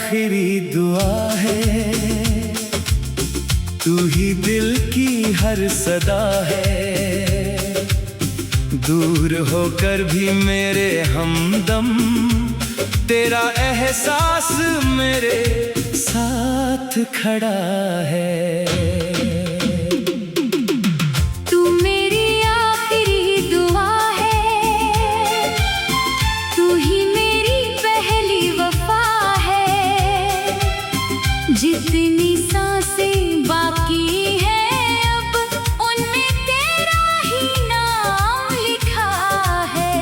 आखिरी दुआ है, तू ही दिल की हर सदा है। दूर होकर भी मेरे हमदम, तेरा एहसास मेरे साथ खड़ा है। जितनी सांसें बाकी हैं अब उनमें तेरा ही नाम लिखा है।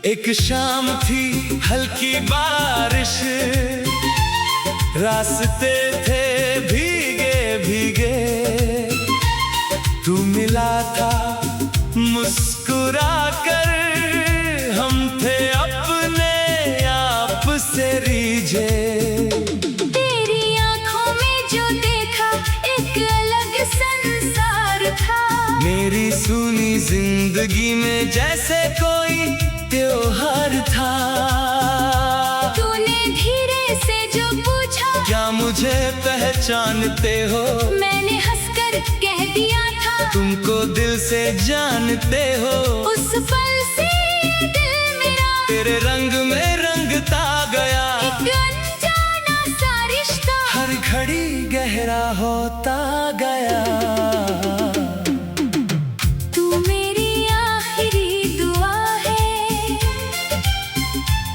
एक शाम थी हल्की बारिश, रास्ते थे भीगे भीगे, तू मिला था मुस्कुरा कर, हम थे अपने आप से रीझे। तेरी आंखों में जो देखा एक अलग संसार था, मेरी सुनी जिंदगी में जैसे कोई त्योहार था। तूने धीरे से जो पूछा, क्या मुझे पहचानते हो, मैंने हंसकर कह दिया था, तुमको दिल से जानते हो। उस पल से तेरे रंग में रंगता गया, एक अनजाना सा रिश्ता हर घड़ी गहरा होता गया। तू मेरी आखिरी दुआ है,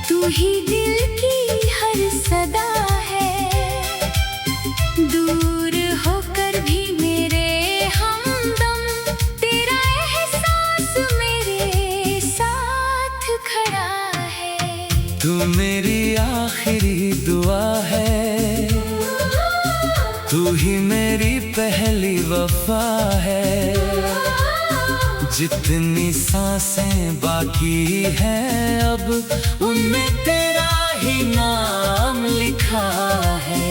तू ही दिल की हर सदा है। दूर होकर भी मेरे हमदम, तेरा एहसास मेरे साथ खड़ा है। तू मेरी आखिरी दुआ है, तू ही मेरी पहली वफा है। जितनी सांसें बाकी हैं अब उनमें तेरा ही नाम लिखा है।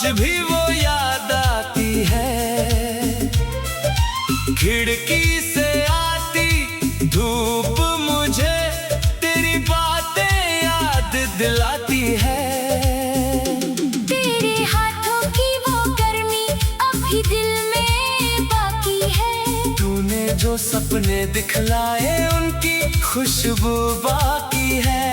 भी वो याद आती है, खिड़की से आती धूप मुझे तेरी बातें याद दिलाती है। तेरे हाथों की वो गर्मी अभी दिल में बाकी है, तूने जो सपने दिखलाए उनकी खुशबू बाकी है।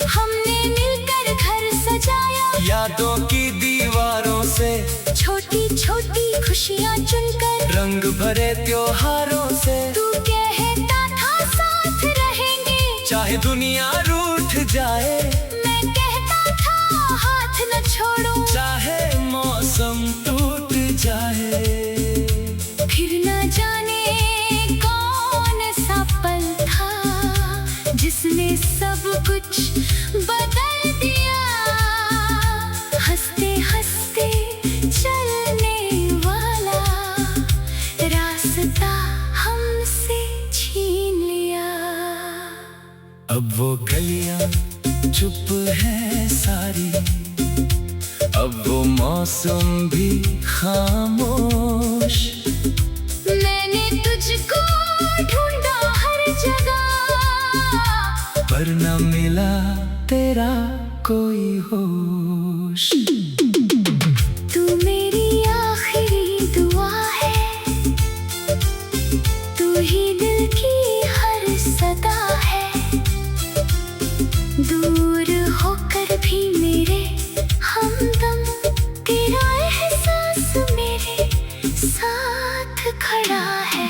हमने मिलकर घर सजाया, यादों की दीवारों से छोटी छोटी खुशियाँ चुनकर, रंग भरे त्योहारों से तू कहता था साथ रहेंगे, चाहे दुनिया रूठ जाए। मैं कहता था हाथ न छोड़ो, चाहे मौसम टूट जाए। फिर न जाने कौन सा पल था जिसने सब कुछ बदल दिया। हंसते हंसते चलने वाला रास्ता हमसे छीन लिया। अब वो गलियां चुप है सारी, अब वो मौसम भी खामोश। मैंने तुझको ढूंढा हर जगह, पर न मिला तेरा कोई होश। तू मेरी आखिरी दुआ है, तू ही दिल की हर सदा है। दूर होकर भी मेरे हमदम, तेरा एहसास मेरे साथ खड़ा है।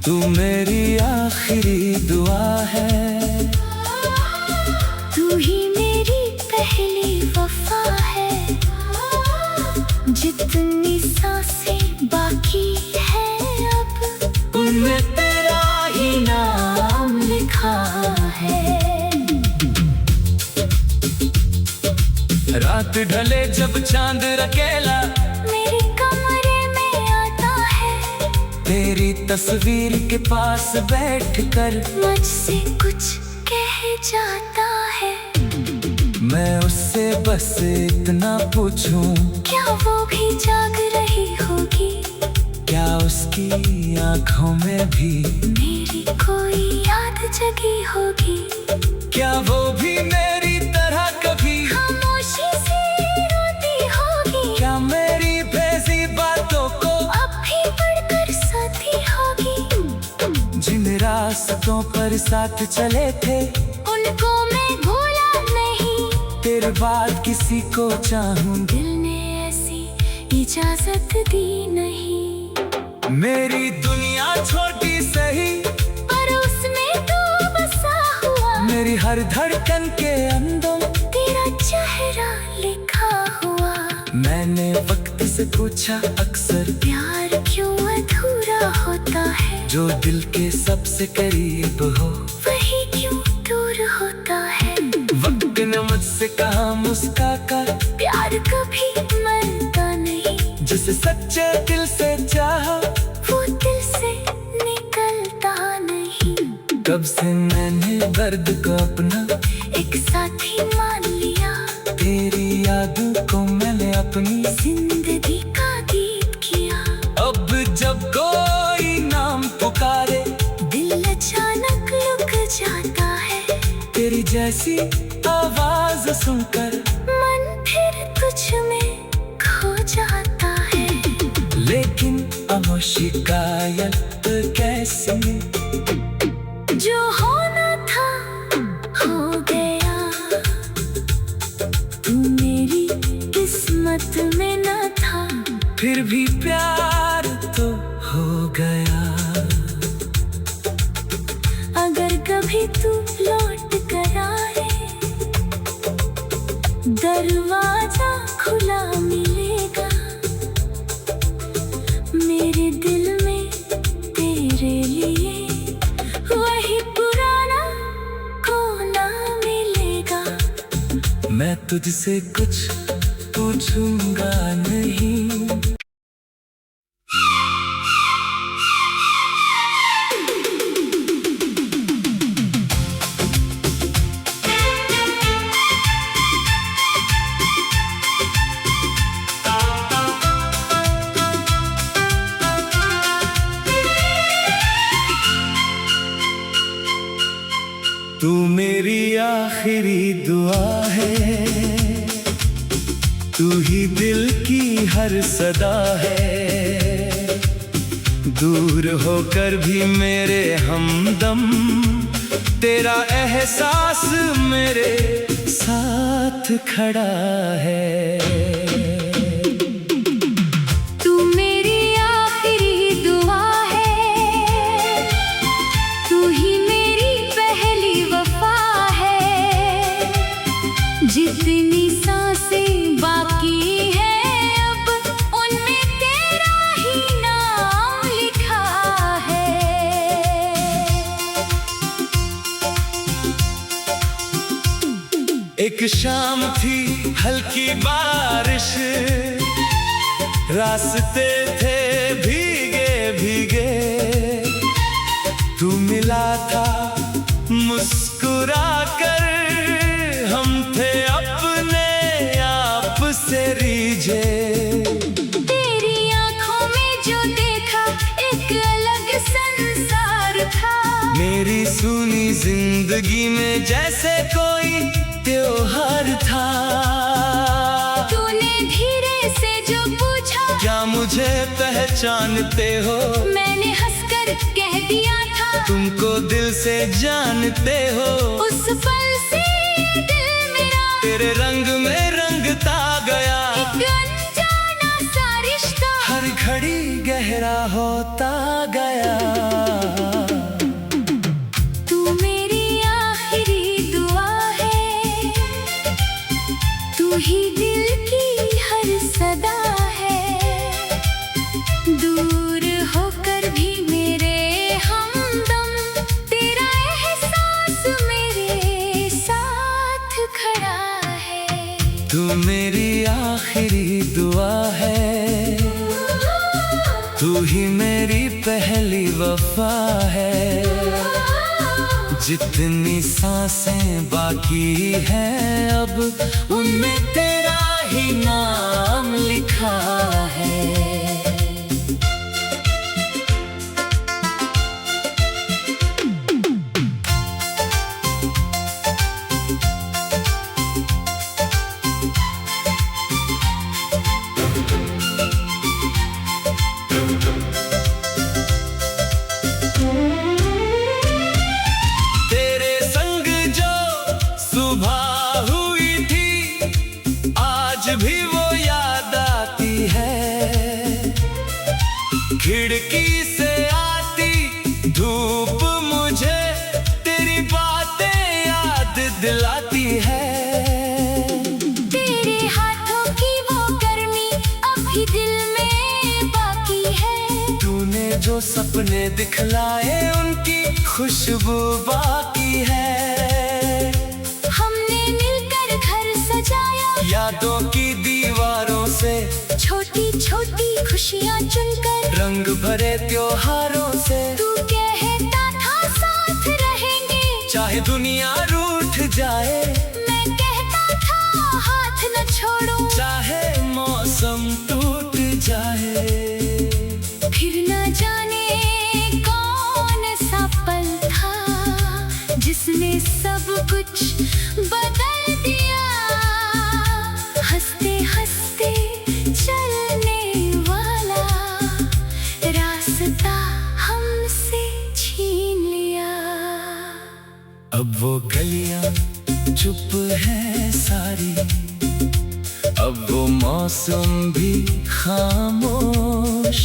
तू मेरी आखिरी दुआ है, तू ही मेरी पहली वफा है। जितनी सांसें बाकी हैं अब उनमें तेरा ही नाम लिखा है। रात ढले जब चांद अकेला मेरे कमरे में आता है, तेरी तस्वीर के पास बैठकर मुझसे कुछ कह जाता है। मैं उससे बस इतना पूछूं, क्या वो भी जाग रही होगी? क्या उसकी आंखों में भी मेरी कोई याद जगी होगी? क्या वो भी मेरी तरह कभी खामोशी से रोती होगी? क्या मेरी भेजी बातों को अब भी पढ़कर सोती होगी? जिन रास्तों पर साथ चले थे उनको मैं भूला नहीं, तेरे बाद किसी को चाहूं, दिल ने ऐसी इजाजत दी नहीं। मेरी दुनिया छोटी सही पर उसमें तो बसा हुआ, मेरी हर धड़कन के अंदर तेरा चेहरा लिखा हुआ। मैंने वक्त से पूछा अक्सर, प्यार क्यों अधूरा होता है? जो दिल के सबसे करीब हो वही क्यों दूर होता है? वक्त ने मुझसे कहा मुस्का कर, प्यार कभी मरता नहीं, जिसे सच्चे दिल से चाहा वो दिल से निकलता नहीं। कब से मैंने दर्द को अपना एक साथी मान लिया, तेरी यादों को मैंने अपनी जिंदगी का गीत किया। अब जब कोई नाम पुकारे दिल अचानक रुक जाता है, तेरी जैसी आवाज सुनकर मन फिर तुझ में खो जाता है। लेकिन अब शिकायत कैसी, जो होना था हो गया, तू मेरी किस्मत में न था, फिर भी प्यार तो हो गया। अगर कभी तू लौट कर आए, दरवाजा खुला मिलेगा, मेरे दिल में तेरे लिए वही पुराना कोना मिलेगा। मैं तुझसे कुछ पूछूंगा नहीं। तू मेरी आखिरी दुआ है, तू ही दिल की हर सदा है, दूर होकर भी मेरे हमदम, तेरा एहसास मेरे साथ खड़ा है। तू मेरी आखिरी दुआ है, तू ही मेरी पहली वफा है, जितनी सांसें बाकी हैं अब उनमें तेरा ही नाम लिखा है। एक शाम थी हल्की बारिश, रास्ते थे भीगे भीगे, तू मिला था मुस्कुरा कर, हम थे अपने आप से रीझे। तेरी आंखों में जो देखा एक अलग संसार था, मेरी सुनी जिंदगी में जैसे कोई त्योहार था। तूने धीरे से जो पूछा, क्या मुझे पहचानते हो? मैंने हंसकर कह दिया था, तुमको दिल से जानते हो। उस पल से दिल मेरा तेरे रंग में रंगता गया, एक अनजाना सा रिश्ता हर घड़ी गहरा होता गया। तू मेरी आखिरी दुआ है, तू ही दिल की हर सदा है, दूर होकर भी मेरे हमदम, तेरा एहसास मेरे साथ खड़ा है। तू मेरी तू ही मेरी पहली वफा है, जितनी सांसें बाकी हैं अब उनमें तेरा ही नाम लिखा है। भी वो याद आती है, खिड़की से आती धूप मुझे तेरी बातें याद दिलाती है। तेरे हाथों की वो गर्मी अभी दिल में बाकी है। तूने जो सपने दिखलाए उनकी खुशबू बाकी है। हमने मिलकर घर सजाया, यादों की दीवारों से छोटी छोटी खुशियाँ चुनकर, रंग भरे त्योहारों से तू कहता था साथ रहेंगे, चाहे दुनिया रूठ जाए। मैं कहता था हाथ न छोड़ो, चाहे मौसम टूट जाए। फिर न जाने कौन सा पल था जिसने सब कुछ बदल दिया। हंसते हंसते चलने वाला रास्ता हमसे छीन लिया। अब वो गलियां चुप है सारी, अब वो मौसम भी खामोश।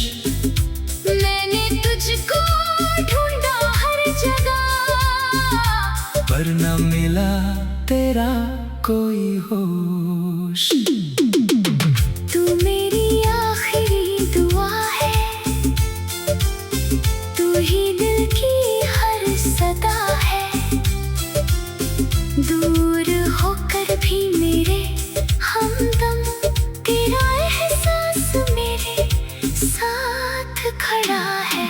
मैंने तुझको ढूंढा हर जगह, पर न मिला तेरा कोई होश। तू मेरी आखिरी दुआ है, तू ही दिल की हर सदा है। दूर होकर भी मेरे हमदम, तेरा एहसास मेरे साथ खड़ा है।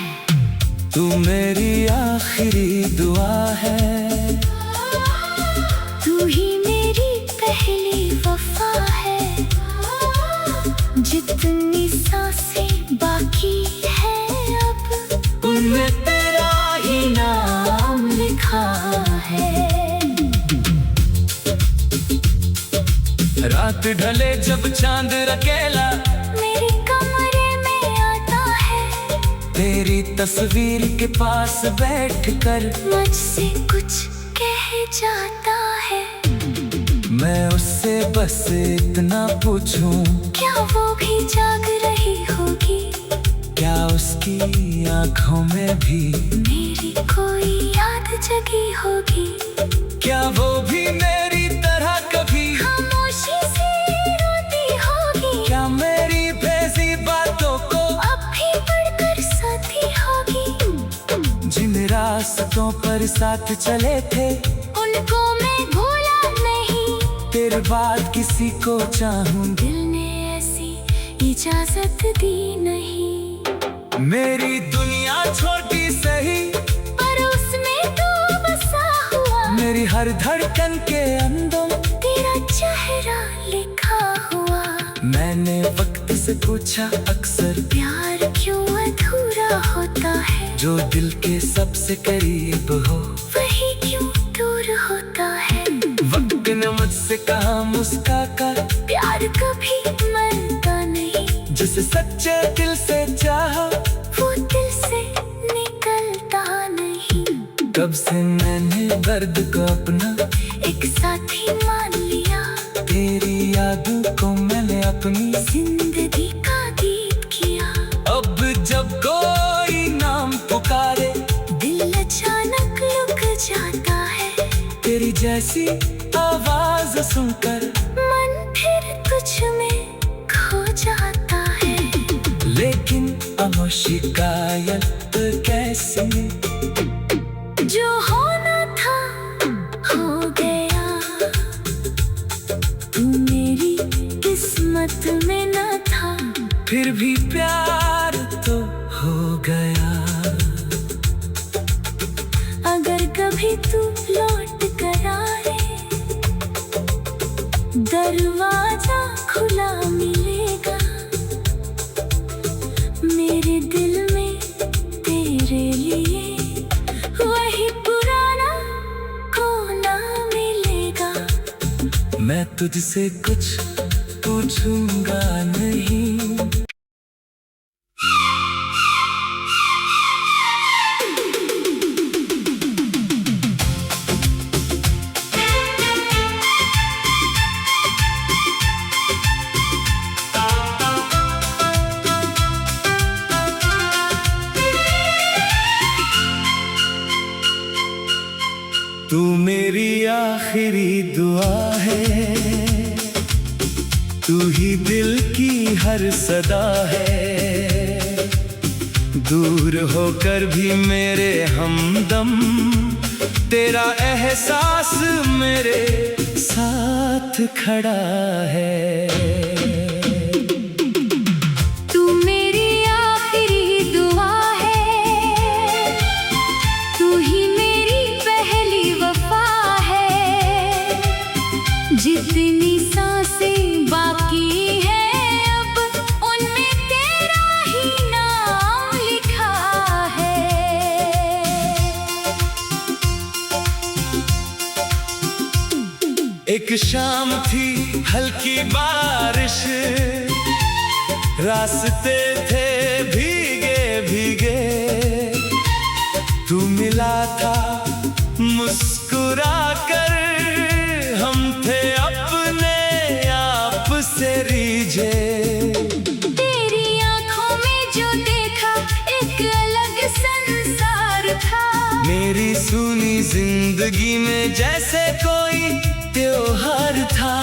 तू मेरी आखिरी दुआ है, तू ही मेरी पहली वफा है। जितनी सांसें बाकी है अब उनमें तेरा ही नाम लिखा है। रात ढले जब चांद अकेला मेरे कमरे में आता है, तेरी तस्वीर के पास बैठकर मुझसे कुछ कह जाता है। मैं उससे बस इतना पूछूं, क्या वो भी जाग रही होगी? क्या उसकी आंखों में भी मेरी कोई याद जगी होगी? क्या वो भी मेरी तरह कभी खामोशी से रोती होगी? क्या मेरी भेजी बातों को अब भी पढ़कर साथी होगी? जिन रास्तों पर साथ चले थे उनको मैं भूला नहीं, तेरे बाद किसी को चाहूं दिल ने ऐसी इजाजत दी नहीं। मेरी दुनिया छोटी सही, पर उसमें तू बसा हुआ, मेरी हर धड़कन के अंदर तेरा चेहरा लिखा हुआ। मैंने वक्त से पूछा अक्सर, प्यार क्यों अधूरा होता है? जो दिल के सबसे करीब हो वही क्यों दूर होता है? वक्त ने मुझसे कहा मुस्का कर, प्यार कभी मरता नहीं, जिसे सच्चे दिल से चाहा वो दिल से निकलता नहीं। कब से मैंने दर्द को अपना एक साथी मान लिया, तेरी यादों को मैंने अपनी जिंदगी का दीप किया। अब जब कोई नाम पुकारे दिल अचानक रुक जाता है, तेरी जैसी आवाज सुनकर मन फिर तुझ में खो जाता है। लेकिन अब शिकायत कैसे, जो होना था हो गया, तू मेरी किस्मत में न था। फिर भी प्यार तो तुझसे कुछ पूछूंगा नहीं। तू मेरी आखिरी दुआ है, तू ही दिल की हर सदा है। दूर होकर भी मेरे हमदम, तेरा एहसास मेरे साथ खड़ा है। तू मेरी आखिरी दुआ है, तू ही मेरी पहली वफा है। जितनी सांसें बाकी हैं अब, उनमें तेरा ही नाम लिखा है। एक शाम थी हल्की बारिश, रास्ते थे भीगे भीगे। तू मिला था मुस्कुरा कर, हम थे अपने आप से रीझे। तेरी आंखों में जो देखा एक अलग संसार था। मेरी सुनी जिंदगी में जैसे कोई त्योहार था।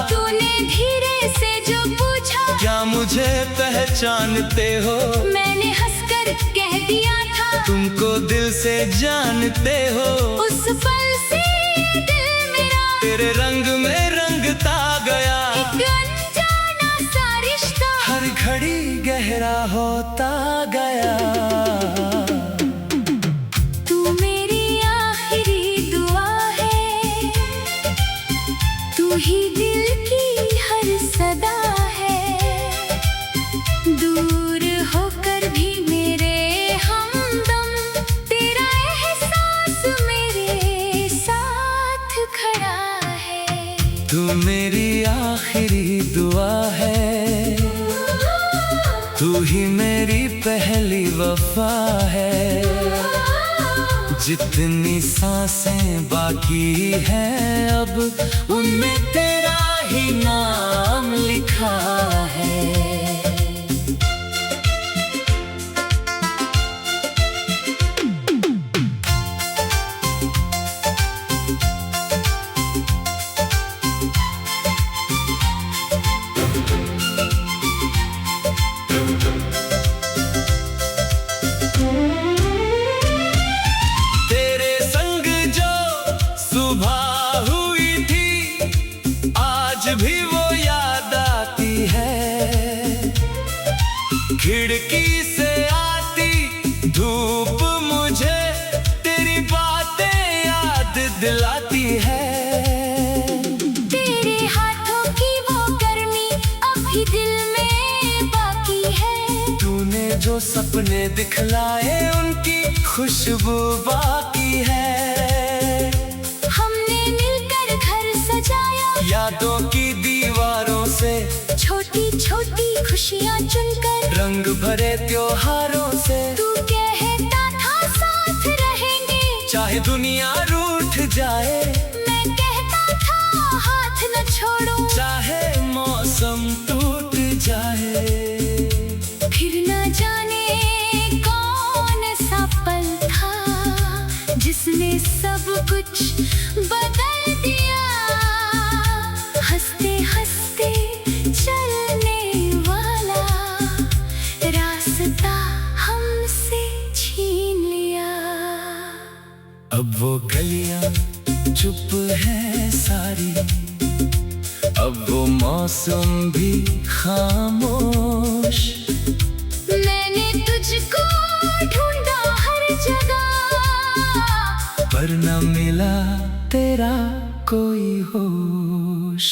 तूने धीरे से जो पूछा, क्या मुझे पहचानते हो? मैंने हंसकर कह दिया था, तुमको दिल से जानते हो। उस पल से दिल मेरा तेरे रंग में रंगता गया, एक अनजाना सा रिश्ता हर घड़ी गहरा होता गया। तू मेरी आखिरी दुआ है, तू ही दिल की हर सदा है। दूर होकर भी मेरे हमदम, तेरा एहसास मेरे साथ खड़ा है। तू मेरी आखिरी दुआ है, तू ही मेरी पहली वफा है। जितनी सांसें बाकी हैं अब, उनमें तेरा ही नाम लिखा है। तेरे संग जो सुबह हुई थी, आज भी वो याद आती है। खिड़की से आती धूप मुझे तेरी बातें याद दिलाती है। तेरे हाथों की वो गर्मी अभी दिल में बाकी है। तूने जो सपने दिखलाए उनकी खुशबू बाकी है। हमने मिलकर घर सजाया, यादों की दीवारों से छोटी छोटी खुशियाँ चुनकर, रंग भरे त्योहारों से। तू कहता था साथ रहेंगे, चाहे दुनिया रूठ जाए। मैं कहता था हाथ न छोड़ो, चाहे मौसम टूट जाए। फिर न जाने कौन सा पल था, जिसने सब कुछ बदल दिया। हंसते हंसते चलने वाला रास्ता हमसे छीन लिया। अब वो गलियां चुप है सारी, अब वो मौसम भी खामोश। मैंने तुझको ढूंढा हर जगह, पर न मिला तेरा कोई होश।